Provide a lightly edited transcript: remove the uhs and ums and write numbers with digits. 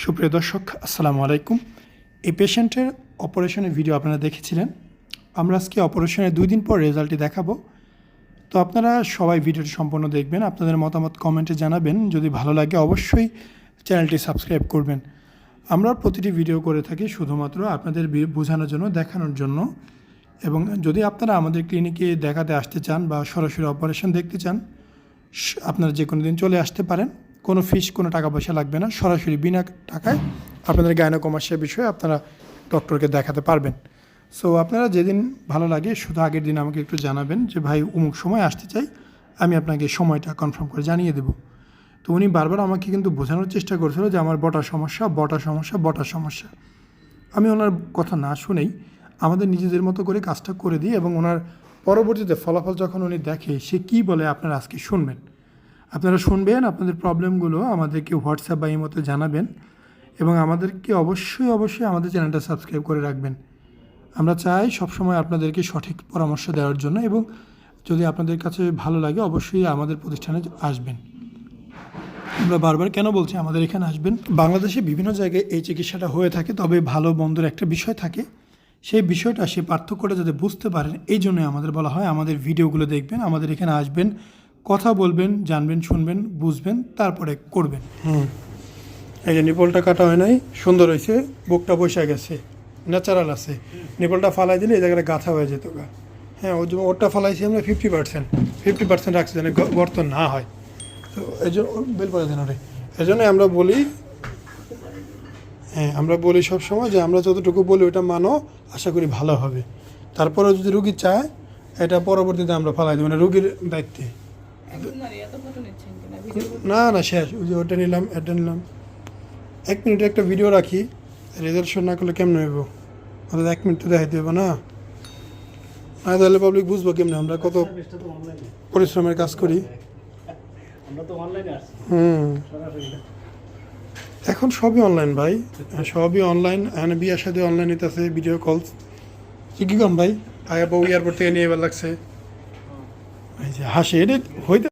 সুপ্রিয় দর্শক, আসসালামু আলাইকুম। এই পেশেন্টের অপারেশনের ভিডিও আপনারা দেখেছিলেন। আমরা আজকে অপারেশনের 2 দিন পর রেজাল্টটি দেখাবো। তো আপনারা সবাই ভিডিওটি সম্পূর্ণ দেখবেন, আপনাদের মতামত কমেন্টে জানাবেন। যদি ভালো লাগে অবশ্যই চ্যানেলটি সাবস্ক্রাইব করবেন। আমরা প্রতিটি ভিডিও করে থাকি শুধুমাত্র আপনাদের বোঝানোর জন্য, দেখানোর জন্য। এবং যদি আপনারা আমাদের ক্লিনিকে দেখাতে আসতে চান বা সরাসরি অপারেশন দেখতে চান, আপনারা যে কোনো দিন চলে আসতে পারেন। কোনো ফিস, কোনো টাকা পয়সা লাগবে না। সরাসরি বিনা টাকায় আপনাদের গাইনোকমাসিয়া বিষয়ে আপনারা ডক্টরকে দেখাতে পারবেন। সো আপনারা যেদিন ভালো লাগে শুধু আগের দিন আমাকে একটু জানাবেন যে ভাই অমুক সময় আসতে চাই, আমি আপনাকে সময়টা কনফার্ম করে জানিয়ে দেবো। তো উনি বারবার আমাকে কিন্তু বোঝানোর চেষ্টা করছিল যে আমার বটা সমস্যা। আমি ওনার কথা না শুনেই আমাদের নিজেদের মতো করে কাজটা করে দিই এবং ওনার পরবর্তীতে ফলাফল যখন উনি দেখে সে কী বলে আপনারা আজকে শুনবেন। আপনারা শুনবেন, আপনাদের প্রবলেমগুলো আমাদেরকে হোয়াটসঅ্যাপ বা ইমোতে জানাবেন এবং আমাদেরকে অবশ্যই আমাদের চ্যানেলটা সাবস্ক্রাইব করে রাখবেন। আমরা চাই সবসময় আপনাদেরকে সঠিক পরামর্শ দেওয়ার জন্য, এবং যদি আপনাদের কাছে ভালো লাগে অবশ্যই আমাদের প্রতিষ্ঠানে আসবেন। আমরা বারবার কেন বলছি আমাদের এখানে আসবেন, বাংলাদেশে বিভিন্ন জায়গায় এই চিকিৎসাটা হয়ে থাকে, তবে ভালো মন্দর একটা বিষয় থাকে। সেই বিষয়টা, সেই পার্থক্যটা যাতে বুঝতে পারেন এই জন্যই আমাদের বলা হয় আমাদের ভিডিওগুলো দেখবেন, আমাদের এখানে আসবেন, কথা বলবেন, জানবেন, শুনবেন, বুঝবেন, তারপরে করবেন। এই যে নিপলটা কাটা হয় নাই, সুন্দর হয়েছে, বুকটা বসে গেছে, ন্যাচারাল আছে। নিপলটা ফালাই দিলে এই জায়গাটা গাঁথা হয়ে যেত গা। হ্যাঁ, ওরটা ফালাইছি আমরা 50% রাখছি যেন গর্ত না হয়। তো এই জন্য বেল পরে দেন ওরে। এই জন্যই আমরা বলি, আমরা বলি সবসময় যে আমরা যতটুকু বলি ওটা মানো, আশা করি ভালো হবে। তারপরে যদি রুগী চায় এটা পরবর্তীতে আমরা ফালাই দেবো, মানে রুগীর দায়িত্বে। না শেষ, ওই যে ওটা নিলাম, এটা নিলাম। 1 মিনিটে একটা ভিডিও রাখি, রেজাল্ট শো না করলে কেমন হইব? অর্থাৎ 1 মিনিট তো দেখাইতে হবে না, তাহলে পাবলিক বুঝবো কেমনে আমরা কত পরিশ্রমের কাজ করি। এখন সবই অনলাইন ভাই, সবই অনলাইন। এখানে বিয়ার সাথে অনলাইন হইতেছে, ভিডিও কল। কি কম ভাই, আগে বউ এয়ারপোর্ট থেকে নিয়ে এবার লাগছে, এই যে হাসি এটা হইতে